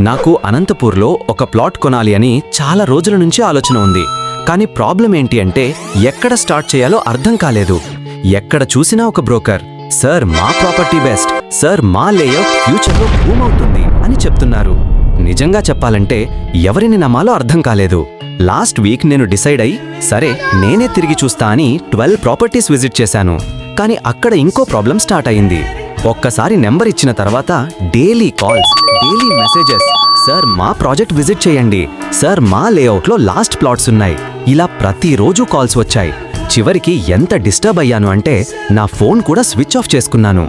నాకు అనంతపూర్లో ఒక ప్లాట్ కొనాలి అని చాలా రోజుల నుంచి ఆలోచన ఉంది. కానీ ప్రాబ్లం ఏంటి అంటే ఎక్కడ స్టార్ట్ చేయాలో అర్థం కాలేదు. ఎక్కడ చూసినా ఒక బ్రోకర్ సార్ మా ప్రాపర్టీ బెస్ట్, సార్ మా లేఅవుట్ ఫ్యూచర్లో బూమ్ అవుతుంది అని చెప్తున్నారు. నిజంగా చెప్పాలంటే ఎవరిని నమ్మాలో అర్థం కాలేదు. లాస్ట్ వీక్ నేను డిసైడ్ అయి సరే నేనే తిరిగి చూస్తా అని 12 ప్రాపర్టీస్ విజిట్ చేశాను. కానీ అక్కడ ఇంకో ప్రాబ్లం స్టార్ట్ అయింది. ఒక్కసారి నెంబర్ ఇచ్చిన తర్వాత daily calls, daily messages, sir మా ప్రాజెక్ట్ విజిట్ చేయండి, సార్ మా లేఅవుట్లో లాస్ట్ ప్లాట్స్ ఉన్నాయి, ఇలా ప్రతిరోజు కాల్స్ వచ్చాయి. చివరికి ఎంత డిస్టర్బ్ అయ్యాను అంటే నా ఫోన్ కూడా స్విచ్ ఆఫ్ చేసుకున్నాను.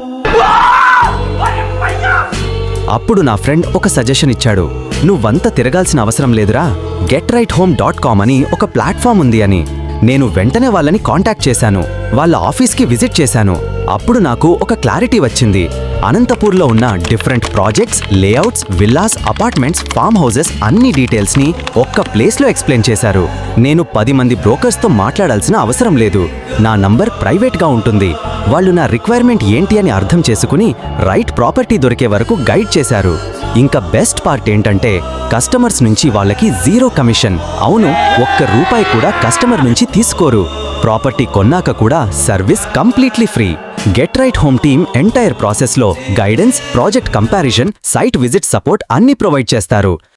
అప్పుడు నా ఫ్రెండ్ ఒక సజెషన్ ఇచ్చాడు. నువ్వంతా తిరగాల్సిన అవసరం లేదురా, GetRightHome.com అని ఒక ప్లాట్ఫామ్ ఉంది అని. నేను వెంటనే వాళ్ళని కాంటాక్ట్ చేశాను, వాళ్ళ ఆఫీస్కి విజిట్ చేశాను. అప్పుడు నాకు ఒక క్లారిటీ వచ్చింది. అనంతపూర్లో ఉన్న different projects, layouts, villas, apartments, form houses అన్ని డీటెయిల్స్ని ఒక్క ప్లేస్లో ఎక్స్ప్లెయిన్ చేశారు. నేను 10 మంది బ్రోకర్స్తో మాట్లాడాల్సిన అవసరం లేదు. నా నంబర్ ప్రైవేట్గా ఉంటుంది. వాళ్ళు నా రిక్వైర్మెంట్ ఏంటి అని అర్థం చేసుకుని రైట్ ప్రాపర్టీ దొరికే వరకు గైడ్ చేశారు. ఇంకా బెస్ట్ పార్ట్ ఏంటంటే కస్టమర్స్ నుంచి వాళ్ళకి 0 కమిషన్. అవును, ₹1 కూడా కస్టమర్ నుంచి తీసుకోరు. ప్రాపర్టీ కొన్నాక కూడా service completely free. Get right home team entire ప్రాసెస్లో guidance, project comparison, site visit support అన్ని ప్రొవైడ్ చేస్తారు.